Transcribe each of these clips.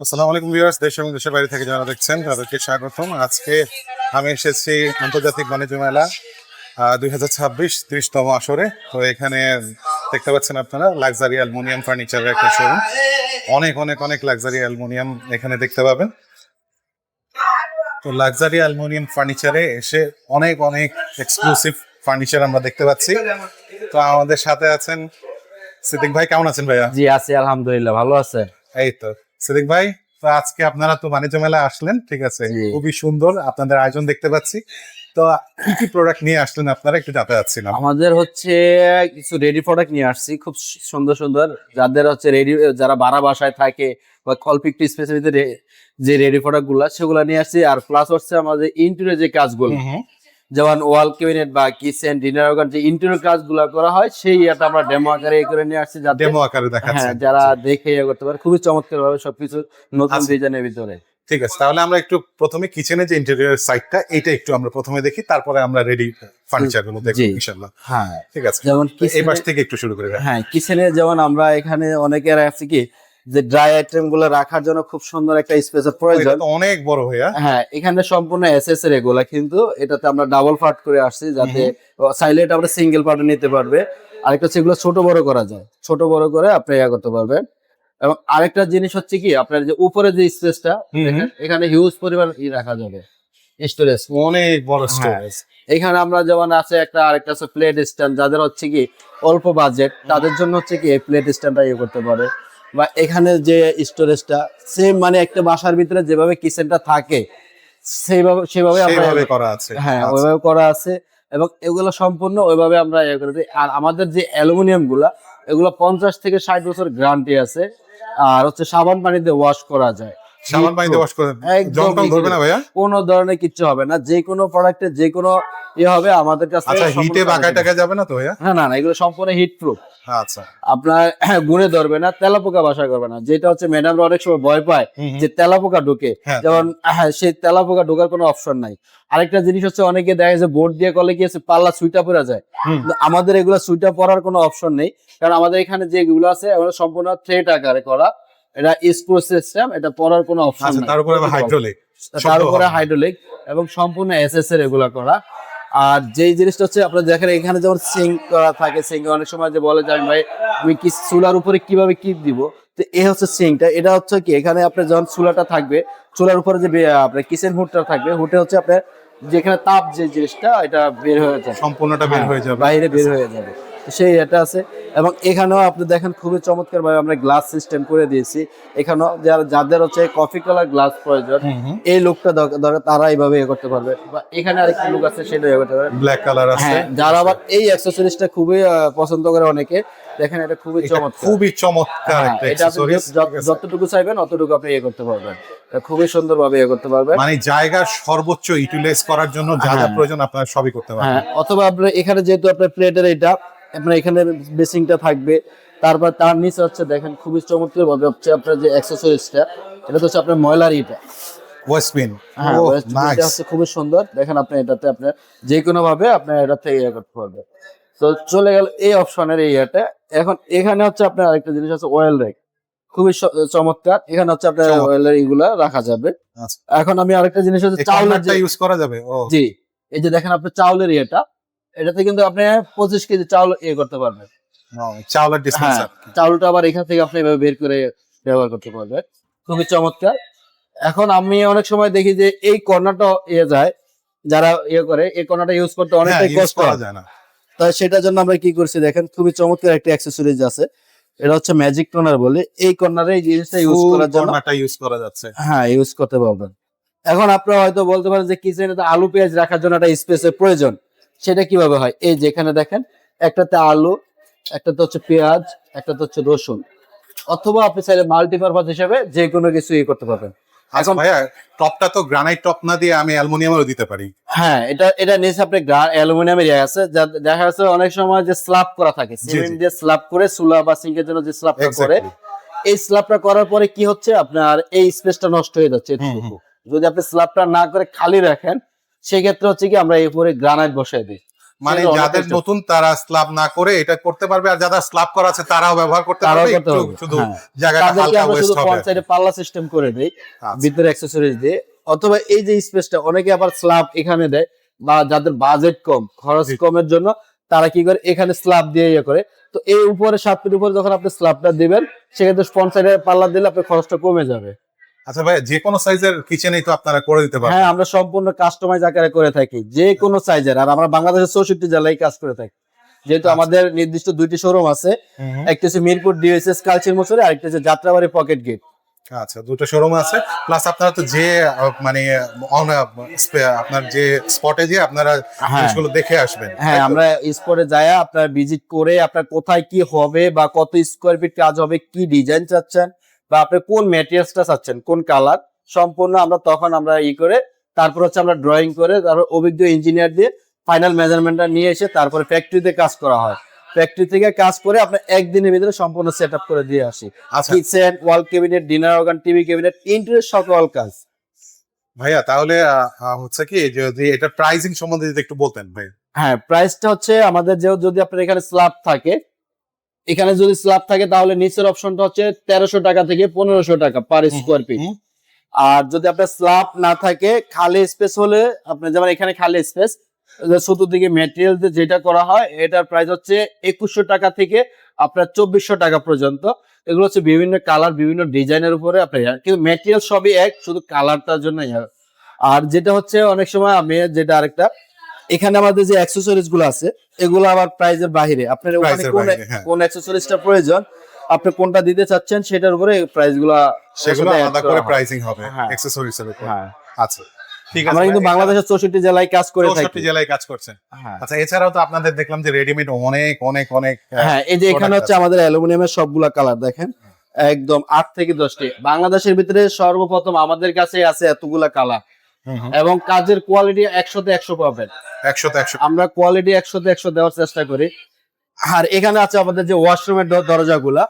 আসসালামু আলাইকুম ভিউয়ার্স, দেশ এবং দেশের বাইরে থেকে যারা দেখছেন তাদেরকে স্বাগতম। আজকে আমি এসেছি আন্তর্জাতিক বাণিজ্য মেলা 2026 30তম আসরে। তো এখানে দেখতে পাচ্ছেন আপনারা লাক্সারি অ্যালুমিনিয়াম ফার্নিচারের একটা শোরুম। অনেক অনেক অনেক লাক্সারি অ্যালুমিনিয়াম এখানে দেখতে পাবেন। তো লাক্সারি অ্যালুমিনিয়াম ফার্নিচারে এসে অনেক অনেক এক্সক্লুসিভ ফার্নিচার আমরা দেখতে পাচ্ছি। তো আমাদের সাথে আছেন সিদ্দিক ভাই। কেমন আছেন ভাইয়া? জি আছি আলহামদুলিল্লাহ, ভালো আছে। এই তো সিদ্দিক ভাই, তো আজকে আপনারা তো বাণিজ্য মেলায় আসলেন, ঠিক আছে, জি। খুবই সুন্দর আপনাদের আয়োজন দেখতে পাচ্ছি। তো কি কি প্রোডাক্ট নিয়ে আসলেন আপনারা, একটু জানতে চাচ্ছিলাম। আমাদের হচ্ছে কিছু রেডি প্রোডাক্ট নিয়ে আসছি, খুব সুন্দর সুন্দর, যাদের হচ্ছে রেডি, যারা ভাড়া বাসায় থাকে বা অল্প একটু স্পেসের ভিতরে যে রেডি প্রোডাক্ট গুলা সেগুলো নিয়ে আসছি। আর প্লাস হচ্ছে আমাদের ইন্টেরিয়র যে কাজগুলো, যেমন ওয়াল ক্যাবিনেট বা কিচেন ডিনার যে ইন্টেরিয়র কাজগুলো করা হয়, সেই এটা আমরা ডেমো আকারে করে নিয়ে আসছি, যাতে ডেমো আকারে দেখাচ্ছেন। হ্যাঁ, যারা দেখে ইয়ে করতে পারে। খুবই চমৎকার ভাবে সবকিছু নতুন আচ্ছা। ডিজাইনের ভিতরে। ঠিক আছে, তাহলে আমরা একটু প্রথমে কিচেনে যে ইন্টেরিয়র সাইডটা এটা একটু আমরা প্রথমে দেখি, তারপরে আমরা রেডি ফার্নিচার গুলো দেখব জি। ইনশাআল্লাহ। হ্যাঁ, ঠিক আছে, যেমন এই পাশ থেকে একটু শুরু করি ভাই। হ্যাঁ, কিচেনে যেমন আমরা এখানে অনেকের আছে কি যে ড্রাই আইটেম গুলো রাখার জন্য খুব সুন্দর একটা স্পেসের এটা প্রয়োজন। তো অনেক বড় ভাইয়া। হ্যাঁ, এখানে সম্পূর্ণ এসএস এর এগুলা, কিন্তু এটাতে আমরা ডাবল পার্ট করে আসছি, যাতে চাইলে এটা আমরা সিঙ্গেল পার্টে নিতে পারবে। আরেকটা হচ্ছে এগুলো ছোট বড় করা যায়, ছোট বড় করে আপনি ইয়া করতে পারবেন। এবং আরেকটা জিনিস হচ্ছে কি, আপনার যে উপরে যে স্পেসটা, এখানে হিউজ পরিমাণ রাখা যাবে স্টোরেজ, অনেক বড় হ্যাঁ। স্টোরেজ। এখানে আমরা যেমন আছে একটা, আরেকটা আছে প্লেট স্ট্যান্ড, যাদের হচ্ছে কি অল্প বাজেট তাদের জন্য হচ্ছে কি এই প্লেট স্ট্যান্ডটা ইয়ে করতে পারে। বা এখানে যে স্টোরেজটা সেম, মানে একটা বাসার ভিতরে যেভাবে কিচেনটা থাকে সেভাবে আমরা সেভাবে করা আছে। হ্যাঁ, আচ্ছা। ওইভাবে করা আছে। এবং এগুলো সম্পূর্ণ ওইভাবে আমরা ইয়ে করে দিই। আর আমাদের যে অ্যালুমিনিয়াম গুলা, এগুলো 50 থেকে 60 বছর গ্যারান্টি আছে। আর হচ্ছে সাবান পানিতে ওয়াশ করা যায়, সাবান পানিতে ওয়াশ করে একদম জং টং ধরবে না ভাইয়া? কোনো ধরনের কিচ্ছু হবে না। যে কোনো প্রোডাক্টে যে কোনো ইয়ে হবে আমাদের কাছে। আচ্ছা, হিটে বাঁকায় টাকা যাবে না তো ভাইয়া? না না না, এগুলো সম্পূর্ণ হিট প্রুফ। আচ্ছা। আপনার গুণে ধরবে না, তেলাপোকা বাসা করবে না। যেটা হচ্ছে ম্যাডামরা অনেক সময় ভয় পায় যে তেলাপোকা ঢুকে, হ্যাঁ, যেমন সেই তেলাপোকা ঢোকার কোনো অপশন নাই। আরেকটা জিনিস হচ্ছে, অনেকে দেখা যায় বোর্ড দিয়ে কলে গিয়েছে পাল্লা সুইটা পড়ে যায়, কিন্তু আমাদের এগুলো সুইটা পড়ার কোনো অপশন নেই। কারণ আমাদের এখানে যেগুলো আছে এগুলো সম্পূর্ণ থ্রেড আকারে করা, এটা স্ক্রু সিস্টেম, এটা পড়ার কোনো অপশন আচ্ছা, নাই। তার উপরে হাইড্রোলিক। তার উপরে হাইড্রোলিক এবং সম্পূর্ণ এসএস এর এগুলা করা। আর যেই জিনিসটা হচ্ছে, আপনারা দেখেন এখানে যেমন সিঙ্ক করা থাকে, সিঙ্ক অনেক সময় যে বলে যায় ভাই আমি কি চুলার উপরে কিভাবে কি দিব, তো এই হচ্ছে সিঙ্কটা। এটা হচ্ছে কি, এখানে আপনার যখন চুলাটা থাকবে, চুলার উপরে যে আপনার কিচেন হুডটা থাকবে, হুডে হচ্ছে আপনার যেখানে তাপ যে জিনিসটা এটা বের হয়ে যাবে, সম্পূর্ণটা বের হয়ে যাবে, বাইরে বের হয়ে যাবে। সেই এটা আছে। এবং এখানেও আপনি দেখেন খুবই চমৎকার ভাবে আমরা গ্লাস সিস্টেম করে দিয়েছি। এখানেও যাদের হচ্ছে কফি কালার গ্লাস প্রয়োজন, এই লুকটা দরকার, তারা এইভাবে ইয়ে করতে পারবে। বা এখানে আরেকটা লুক আছে, সেটা ইয়ে করতে পারবে। ব্ল্যাক কালার আছে। হ্যাঁ, যারা আবার এই অ্যাকসেসরিজটা খুবই পছন্দ করে অনেকে, দেখেন এটা খুবই চমৎকার। খুবই চমৎকার হ্যাঁ, একটা এটা আপনি অ্যাকসেসরিজ। যতটুকু চাইবেন অতটুকু আপনি ইয়ে করতে পারবেন, এটা খুবই সুন্দরভাবে ইয়ে করতে পারবেন। মানে জায়গার সর্বোচ্চ ইউটিলাইজ করার জন্য যা যা প্রয়োজন আপনারা সবই করতে পারবেন। হ্যাঁ, অথবা আপনার এখানে যেহেতু আপনার প্লেটের এটা, আপনার এখানে বেসিংটা থাকবে, তারপর তার নিচে হচ্ছে দেখেন খুবই চমৎকার ভাবে হচ্ছে আপনার যে অ্যাকসেসরিজটা, এটা তো হচ্ছে আপনার ময়লার ইটা। ওয়েস্টবিন। হ্যাঁ, ও এটা হচ্ছে খুবই সুন্দর। দেখেন আপনি এটাতে আপনার যে কোনো ভাবে আপনার এটাতে ইয়ে করতে পারবেন। তো চলে গেল এই অপশনের এই ইয়েটা। এখন এখানে হচ্ছে আপনার আরেকটা জিনিস আছে, অয়েল রেক, খুবই চমৎকার। এখানে হচ্ছে আপনার অয়েলের এগুলা রাখা যাবে। আচ্ছা, এখন আমি আরেকটা জিনিস হচ্ছে চাউলের যে ইউজ করা যাবে। ও জি, এই যে দেখেন আপনার চাউলের ইয়েটা, এটাতে কিন্তু আপনি 25 কেজি চাউল ইয়ে করতে পারবেন। চাউলের হ্যাঁ, ডিসপেন্সার। চাউলটা আবার এখান থেকে আপনি এভাবে বের করে ব্যবহার করতে পারবেন, খুবই চমৎকার। এখন আমি অনেক সময় দেখি যে এই কর্নারটা ইয়ে যায়, যারা ইয়ে করে এই কর্নারটা ইউজ করতে অনেকটাই ইউজ কষ্ট করা হয়। যায় না। তাই সেটার জন্য আমরা কি করছি দেখেন, খুবই চমৎকার একটা অ্যাকসেসরিজ আছে, এটা হচ্ছে ম্যাজিক কর্নার বলে। এই কর্নারে এই জিনিসটা ইউজ করার জন্য কর্নারটা ইউজ করা যাচ্ছে। হ্যাঁ, ইউজ করতে পারবেন। এখন আপনারা হয়তো বলতে পারেন যে কিচেনে তো আলু পেঁয়াজ রাখার জন্য একটা স্পেসের প্রয়োজন, সেটা কিভাবে হয়? এই যেখানে দেখেন, একটাতে আলু, একটাতে হচ্ছে পেঁয়াজ, একটাতে হচ্ছে রসুন, অথবা আপনি চাইলে মাল্টিপারপাস হিসেবে যে কোনো কিছু ইয়ে করতে পারবেন। এখন ভাইয়া, টপটা তো গ্রানাইট টপ না দিয়ে আমি অ্যালুমিনিয়ামেরও দিতে পারি। হ্যাঁ, এটা নিচে আপনি অ্যালুমিনিয়ামের ইয়ে আছে, দেখা যাচ্ছে অনেক সময় যে স্ল্যাব করা থাকে, সিমেন্ট দিয়ে স্ল্যাব করে চুলা বা সিঙ্কের জন্য যে স্ল্যাবটা করে, এই স্ল্যাবটা করার পরে কি হচ্ছে, আপনার এই স্পেসটা নষ্ট হয়ে যাচ্ছে এতটুকু। যদি আপনি স্ল্যাবটা না করে খালি রাখেন, সেক্ষেত্রে হচ্ছে কি আমরা এই উপরে গ্রানাইট বসাই দিই। মানে সেটা অনেক যাদের extra। নতুন তারা স্ল্যাব না করে এটা করতে পারবে, আর যারা স্ল্যাব করা আছে তারাও ব্যবহার করতে তারাও পারবে, করতে একটু পারবে, শুধু হ্যাঁ। জায়গাটা তাদেরকে হালকা আমরা শুধু ওয়েস্ট হবে। ফ্রন্ট সাইডে পাল্লা সিস্টেম করে দেই, আচ্ছা। ভিতরে অ্যাক্সেসরিজ দিয়ে। অথবা এই যে স্পেসটা অনেকে আবার স্ল্যাব এখানে দেয়, বা যাদের বাজেট কম, খরচ জি। কমের জন্য তারা কি করে এখানে স্ল্যাব দিয়ে ইয়ে করে। তো এই উপরে 7 ফিট উপরে যখন আপনি স্ল্যাবটা দিবেন, সেক্ষেত্রে ফ্রন্ট সাইডে পাল্লা দিলে আপনার খরচটা কমে যাবে। আচ্ছা ভাই, যে কোনো সাইজের কিচেনই তো আপনারা করে দিতে পারবেন? হ্যাঁ, আমরা সম্পূর্ণ কাস্টমাইজ আকারে করে থাকি, যে কোনো সাইজের। আর আমরা বাংলাদেশের 64 জেলায় কাজ করে থাকি, যেহেতু আচ্ছা। আমাদের নির্দিষ্ট 2টি শোরুম আছে। হুম। একটা হচ্ছে মিরপুর ডিএসএস কালচির মোড়ে, আরেকটা হচ্ছে যাত্রাবাড়ি পকেট গেট। আচ্ছা, দুটো শোরুম আছে, প্লাস আপনারা তো যে মানে আপনার যে স্পটে যে আপনারা হ্যাঁ। জিনিসগুলো দেখে আসবেন, হ্যাঁ, তাই তো? আমরা স্পটে যাই, আপনার ভিজিট করে আপনার কোথায় কি হবে বা কত স্কোয়ার ফিট কাজ হবে, কি ডিজাইন চাচ্ছেন বা আপনি কোন ম্যাটেরিয়ালসটা চাচ্ছেন, কোন কালার, সম্পূর্ণ আমরা তখন আমরা করে, তারপর হচ্ছে আমরা ড্রয়িং করে, তারপর অভিজ্ঞ ইঞ্জিনিয়ার দিয়ে ফাইনাল মেজারমেন্টটা নিয়ে এসে তারপরে ফ্যাক্টরিতে কাজ করা হয়। ফ্যাক্টরি থেকে কাজ করে আপনার একদিনের ভিতরে সম্পূর্ণ সেট আপ করে দিয়ে আসি। আচ্ছা কিচেন, ওয়াল cabinet, dinner organ, TV cabinet, interior সকল কাজ। ভাইয়া, তাহলে হচ্ছে কি, যদি এটা প্রাইসিং সম্বন্ধে যদি একটু বলতেন ভাই। হ্যাঁ, প্রাইসটা হচ্ছে আমাদের যদি আপনার এখানে স্ল্যাব থাকে, তাহলে নিচের অপশনটা হচ্ছে 1300 টাকা থেকে 1500 টাকা পার স্কোয়ার ফিট। হুম। আর যদি আপনার স্ল্যাব না থাকে, খালি স্পেস হলে, আপনার যেমন এখানে খালি স্পেস, চতুর্দিকে ম্যাটেরিয়াল যেটা করা হয়, এটার প্রাইস হচ্ছে 2100 টাকা থেকে আপনার 2400 টাকা পর্যন্ত। এগুলো হচ্ছে বিভিন্ন কালার, বিভিন্ন ডিজাইনের উপরে আপনার, কিন্তু ম্যাটেরিয়াল সবই এক, শুধু কালারটার জন্য। আর যেটা হচ্ছে অনেক সময় আমি যেটা আরেকটা, এখানে আমাদের যে অ্যাক্সেসরিজ গুলো আছে, এগুলো আবার প্রাইজের বাইরে। আপনার ওখানে Price এর বাইরে, হ্যাঁ। কোন অ্যাক্সেসরিজটা প্রয়োজন, আপনি কোনটা দিতে চাচ্ছেন, সেটার উপরে প্রাইস গুলা সেগুলো আলাদা করে প্রাইসিং হবে হ্যাঁ। অ্যাকসেসরিজ এর উপর। হ্যাঁ, আচ্ছা, ঠিক আছে। আমরা কিন্তু বাংলাদেশের 64 জেলায় কাজ করে 64 থাকি। জেলায় কাজ করছেন। হ্যাঁ, আচ্ছা, এছাড়াও তো আপনাদের দেখলাম যে রেডিমেড অনেক অনেক অনেক হ্যাঁ, এই যে এখানে product হচ্ছে আছে। আমাদের অ্যালুমিনিয়ামের সবগুলা কালার দেখেন, একদম 8 থেকে 10টি। বাংলাদেশের ভিতরে সর্বপ্রথম আমাদের কাছে আছে এতগুলা কালার, হুম হুম। এবং কাজের কোয়ালিটি 100 তে 100 পাবেন। 100 তে 100। আমরা কোয়ালিটি 100 তে 100 দেওয়ার চেষ্টা করি। আর এখানে আছে আমাদের যে ওয়াশরুমের দরজাগুলা,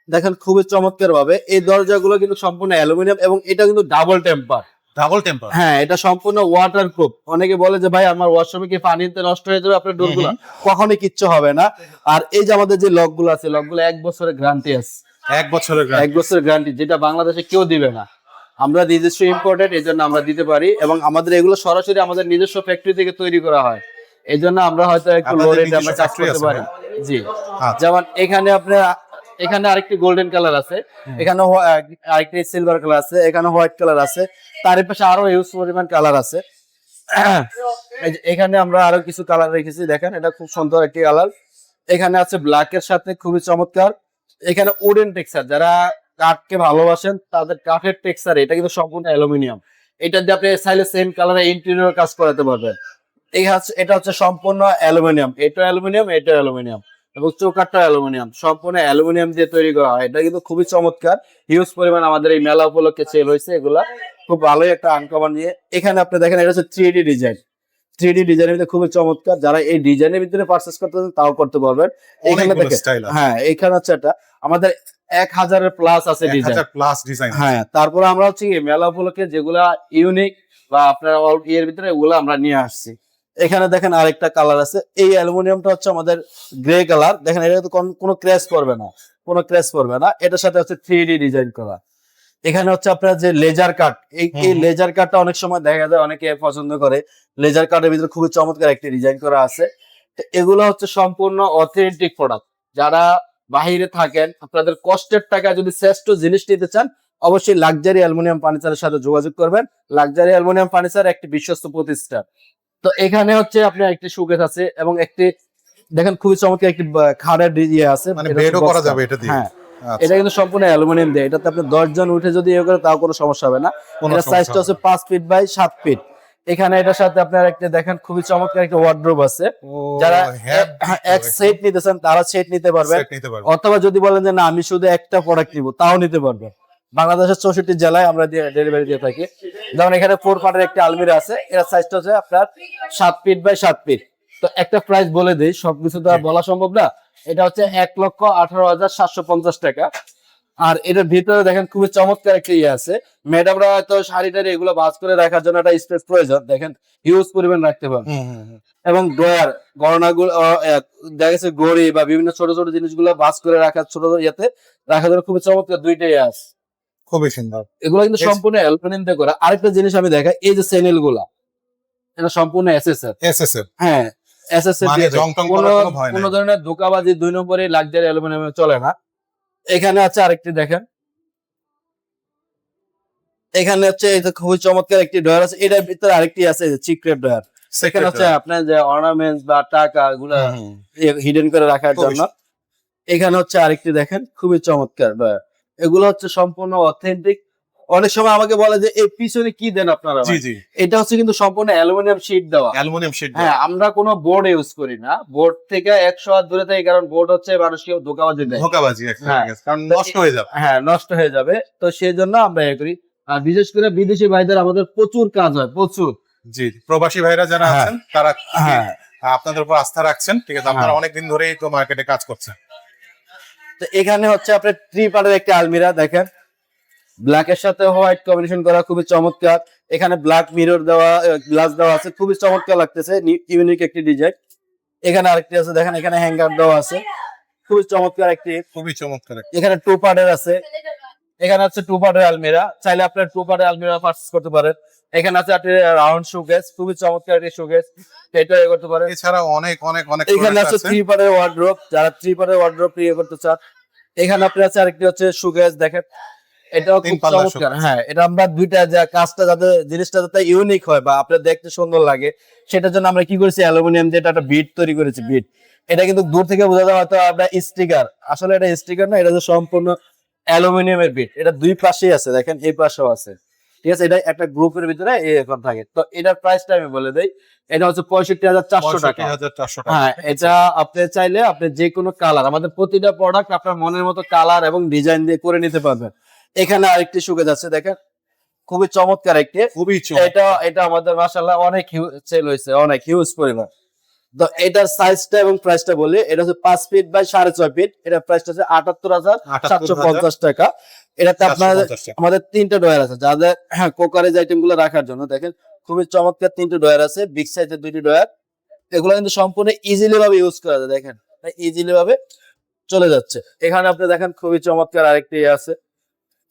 দেখেন খুবই চমৎকার ভাবে এই দরজাগুলো কিন্তু সম্পূর্ণ অ্যালুমিনিয়াম, এবং এটা কিন্তু ডাবল টেম্পার। Double temper. হ্যাঁ, এটা সম্পূর্ণ ওয়াটার প্রুফ। অনেকে বলে যে ভাই আমার ওয়াশরুমে কি পানিতে নষ্ট হয়ে যাবে আপনার ডোরগুলো, কখনোই কিচ্ছু হবে না। আর এই যে আমাদের যে লকগুলো আছে, লকগুলো 1 বছরের গ্যারান্টি আছে। 1 বছরের 1 বছরের গ্যারান্টি, যেটা বাংলাদেশে কেউ দিবে না। আমরা নিজস্ব ইম্পোর্টেড, এই জন্য আমরা দিতে পারি, এবং আমাদের এগুলো সরাসরি আমাদের নিজস্ব ফ্যাক্টরি থেকে তৈরি করা হয়। এই জন্য আমরা হয়তো একটু লো আপনাদের রেটে আমরা নিজস্ব চাষ factory করতে আছে, পারি। জি, আচ্ছা। যেমন এখানে আপনার, এখানে আরেকটি গোল্ডেন কালার আছে, এখানে আরেকটি সিলভার কালার আছে, এখানে হোয়াইট কালার আছে, তার পাশে আরো ইউজ পরিমাণ কালার আছে। এই যে এখানে আমরা আরো কিছু কালার রেখেছি, দেখেন এটা খুব সুন্দর একটি কালার। এখানে আছে ব্ল্যাক এর সাথে খুবই চমৎকার। এখানে উডেন টেক্সচার, যারা কাঠকে ভালোবাসেন তাদের কাঠের টেক্সচার, এটা কিন্তু সম্পূর্ণ অ্যালুমিনিয়াম। এটা দিয়ে আপনি চাইলে সেম কালারে ইন্টেরিয়র কাজ করাতে পারবেন। এটা হচ্ছে সম্পূর্ণ অ্যালুমিনিয়াম, এটা অ্যালুমিনিয়াম, এটা অ্যালুমিনিয়াম, এবং চৌকাঠটা অ্যালুমিনিয়াম, সম্পূর্ণ অ্যালুমিনিয়াম দিয়ে তৈরি করা হয়। এটা কিন্তু খুবই চমৎকার, হিউজ পরিমাণ আমাদের এই মেলা উপলক্ষে সেল হয়েছে। এগুলা খুব ভালোই একটা আনকমন নিয়ে। এখানে আপনি দেখেন এটা হচ্ছে 3D ডিজাইন। 3D ডিজাইনের ভিতরে খুবই চমৎকার, যারা এই ডিজাইনের ভিতরে পারচেজ করতে চান তাও করতে পারবেন। এখানে অনেকগুলো দেখেন, স্টাইল আছে। হ্যাঁ, এখানে হচ্ছে এটা আমাদের 1000 এর প্লাস আছে ডিজাইন। 1000 plus design. হ্যাঁ, তারপরে আমরা হচ্ছে কি মেলা উপলক্ষে যেগুলা ইউনিক বা আপনার এর ভিতরে, এগুলো আমরা নিয়ে আসছি। এখানে দেখেন আরেকটা কালার আছে, এই অ্যালুমিনিয়ামটা হচ্ছে আমাদের গ্রে কালার। দেখেন এটা তো কোনো ক্র্যাশ করবে না, কোনো ক্র্যাশ করবে না। এটার সাথে হচ্ছে 3D ডিজাইন করা। এখানে হচ্ছে আপনার যে লেজার কাট, এই লেজার কাটটা অনেক সময় দেখা যায় অনেকে পছন্দ করে। লেজার কাটের ভিতরে খুবই চমৎকার একটি ডিজাইন করা আছে। তো এগুলো হচ্ছে সম্পূর্ণ অথেন্টিক প্রোডাক্ট। যারা বাহিরে থাকেন, আপনাদের কষ্টের টাকা যদি শ্রেষ্ঠ জিনিস নিতে চান, অবশ্যই লাক্সারি অ্যালুমিনিয়াম ফার্নিচারের সাথে যোগাযোগ করবেন। লাক্সারি অ্যালুমিনিয়াম ফার্নিচার একটি বিশ্বস্ত প্রতিষ্ঠান। তো এখানে হচ্ছে আপনার একটি শোকেস আছে, এবং একটি দেখেন খুবই চমৎকার একটি খাড়ের ইয়ে আছে, মানে এটা হচ্ছে বেডও box করা top। যাবে এটা দিয়ে। হ্যাঁ, আচ্ছা। এটা কিন্তু সম্পূর্ণ অ্যালুমিনিয়াম দিয়ে। এটাতে আপনি 10 জন উঠে যদি ইয়ে করে তাও কোনো সমস্যা হবে না। কোনো এটা সমস্যা সাইজটা হবে হচ্ছে 5 ফিট বাই 7 ফিট। এখানে এটার সাথে আপনার একটা দেখেন খুবই চমৎকার একটা ওয়ার্ড্রোব আছে। ও, যারা হ্যাঁ, এক সেট নিতে চান তারা সেট নিতে পারবেন, সেট নিতে পারবে। অথবা যদি বলেন যে না আমি শুধু একটা প্রোডাক্ট নিব, তাও নিতে পারবেন। বাংলাদেশের 64 জেলায় আমরা ডেলিভারি দিয়ে থাকি। যেমন এখানে 4 পার্টের একটা আলমিরা আছে, এর সাইজটা হচ্ছে আপনার 7 ফিট বাই 7 ফিট। তো একটা প্রাইস বলে দেই, সবকিছু তো আর বলা সম্ভব না। এটা হচ্ছে 1,18,750 টাকা। আর এটার ভিতরে দেখেন খুবই চমৎকার একটা ইয়ে আছে। ম্যাডামরা হয়তো শাড়ি টাড়ি এগুলো ভাঁজ করে রাখার জন্য একটা স্পেস প্রয়োজন, দেখেন হিউজ পরিমাণ রাখতে পারবেন। এবং ড্রয়ার গহনাগুলো দেখা গেছে ঘড়ি বা বিভিন্ন ছোট ছোট জিনিসগুলো ভাঁজ করে রাখার ছোট ইয়েতে রাখার জন্য খুবই চমৎকার দুইটাই আছে। খুবই সুন্দর। এগুলো কিন্তু সম্পূর্ণ অ্যালুমিনিয়াম দিয়ে করা। আরেকটা জিনিস আমি দেখাই, এই যে চ্যানেল গুলা এটা সম্পূর্ণ এসএসআর। এসএসএফ হ্যাঁ এসএসআর মানে জং টং করার কোনো ভয় নাই। কোনো ধরনের ধোঁকাবাজি 2 নম্বরে লাক্সারি অ্যালুমিনিয়ামে চলে না। এখানে আছে আরেকটি দেখেন, এখানে হচ্ছে এটা খুবই চমৎকার একটি ড্রয়ার আছে, এটার ভিতরে আরেকটি আছে সিক্রেট ড্রয়ার। সেখানে হচ্ছে আপনার যে অর্নামেন্টস বা টাকা গুলা হিডেন করে রাখার জন্য। এখানে হচ্ছে আরেকটি দেখেন খুবই চমৎকার ড্রয়ার। এগুলো হচ্ছে সম্পূর্ণ অথেন্টিক। অনেক সময় আমাকে বলে যে এই পিছনে কি দেন আপনারা? জি জি, এটা হচ্ছে কিন্তু সম্পূর্ণ অ্যালুমিনিয়াম শীট দেওয়া। Aluminium sheet. হ্যাঁ, আমরা কোনো বোর্ড ইউজ করি না, বোর্ড থেকে 100 হাত দূরে থাকি, কারণ বোর্ড হচ্ছে মানুষকে ধোঁকাবাজি দেয়। ধোঁকাবাজি একটা, হ্যাঁ। কারণ নষ্ট হয়ে যাবে। হ্যাঁ নষ্ট হয়ে যাবে, তো সেই জন্য আমরা এ করি। আর বিশেষ করে বিদেশি ভাইদের আমাদের প্রচুর কাজ হয়, প্রচুর। জি, প্রবাসী ভাইরা যারা হ্যাঁ। আছেন তারা হ্যাঁ আপনাদের উপর আস্থা রাখছেন, ঠিক আছে, আপনারা হ্যাঁ। অনেকদিন ধরেই তো মার্কেটে কাজ করছেন। তো এখানে হচ্ছে আপনার 3 পার্টের একটা আলমিরা দেখেন, ব্ল্যাক এর সাথে হোয়াইট কম্বিনেশন করা, খুবই চমৎকার। এখানে ব্ল্যাক মিরর দেওয়া, গ্লাস দেওয়া আছে, খুবই চমৎকার লাগতেছে, ইউনিক একটি ডিজাইন। এখানে আরেকটি আছে দেখেন, এখানে হ্যাঙ্গার দেওয়া আছে, খুবই চমৎকার একটি। খুবই চমৎকার। এখানে 2 পার্টের আছে, এখানে হচ্ছে 2 পার্টের আলমিরা, চাইলে আপনার 2 পার্টের আলমিরা পারচেজ করতে পারেন। এখানে আছে আপনি রাউন্ড শোকেস, খুবই চমৎকার একটি শোকেস, এটা ইয়ে করতে পারেন। এছাড়া অনেক অনেক অনেক এখানে product আছে 3 পার্টের ওয়ার্ড্রোব, যারা 3 পার্টের ওয়ার্ড্রোব ইয়ে করতে চান। এখানে আপনার আছে আরেকটি হচ্ছে শোকেস দেখেন, এটাও খুব 3 পাল্লা চমৎকার। হ্যাঁ, এটা আমরা দুইটা যে কাজটা যাতে জিনিসটা যাতে ইউনিক হয় বা আপনার দেখতে সুন্দর লাগে, সেটার জন্য আমরা কি করেছি, অ্যালুমিনিয়াম দিয়ে একটা বিট তৈরি করেছি। বিট এটা কিন্তু দূর থেকে বোঝা যায় হয়তো আপনার স্টিকার, আসলে এটা স্টিকার না, এটা হচ্ছে সম্পূর্ণ অ্যালুমিনিয়ামের বিট। এটা দুই পাশেই আছে দেখেন, এই পাশেও আছে, ঠিক আছে। এটা একটা গ্রুপের ভিতরে এখন থাকে। তো এটার প্রাইসটা আমি বলে দেই, এটা হচ্ছে 65,400 টাকা। 65,400 টাকা। হ্যাঁ, এটা আপনি চাইলে আপনি যে কোনো কালার, আমাদের প্রতিটা প্রোডাক্ট আপনার মনের মতো কালার এবং ডিজাইন দিয়ে করে নিতে পারবেন। এখানে আরেকটি শোকেস আছে দেখেন, খুবই চমৎকার একটি। খুবই চমৎকার। এটা আমাদের মাশাআল্লাহ অনেক সেল হয়েছে, অনেক হিউজ পরিমাণ। তো এটার সাইজটা এবং প্রাইসটা বলি, এটা হচ্ছে 5 ফিট বাই 6.5 ফিট। এটার প্রাইসটা হচ্ছে 78,750 টাকা। এটাতে আপনার 750 টাকা। আমাদের 3টা ড্রয়ার আছে, যাদের কোকারেজ আইটেম গুলো রাখার জন্য। দেখেন খুবই চমৎকার 3টা ড্রয়ার আছে, বিগ সাইজের 2টি ড্রয়ার। এগুলো কিন্তু সম্পূর্ণ ইজিলি ভাবে ইউজ করা যায়, দেখেন ইজিলি ভাবে চলে যাচ্ছে। এখানে আপনি দেখেন খুবই চমৎকার আরেকটি আছে,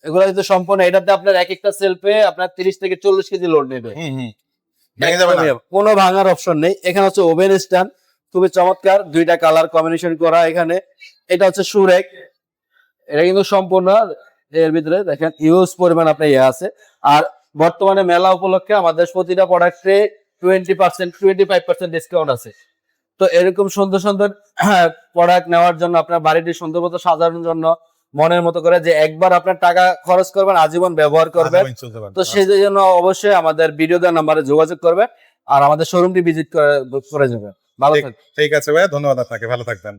এগুলো কিন্তু সম্পূর্ণ, এটাতে আপনার এক একটা সেলফে আপনার 30 থেকে 40 কেজি লোড নেবে, ভেঙে যাবে না। কোনো ভাঙার অপশন নেই। এখানে হচ্ছে ওভেন স্ট্যান্ড, খুবই চমৎকার, দুইটা কালার কম্বিনেশন করা। এখানে এটা হচ্ছে সুরেক, এটা কিন্তু সম্পূর্ণ এর ভিতরে দেখেন হিউজ পরিমাণ আপনার ইয়ে আছে। আর বর্তমানে মেলা উপলক্ষে আমাদের প্রতিটা প্রোডাক্টে 20% 25% ডিসকাউন্ট আছে। তো এরকম সুন্দর সুন্দর প্রোডাক্ট নেওয়ার জন্য, আপনার বাড়িটি সুন্দর মতো সাজানোর জন্য, মনের মতো করে যে একবার আপনার টাকা খরচ করবেন, আজীবন ব্যবহার করবেন, তো সেই জন্য অবশ্যই আমাদের ভিডিও দেওয়ার নাম্বারে যোগাযোগ করবেন আর আমাদের শোরুমটি ভিজিট করে যাবেন। ভালো থাকবেন। ঠিক আছে ভাই, ধন্যবাদ আপনাকে, ভালো থাকবেন।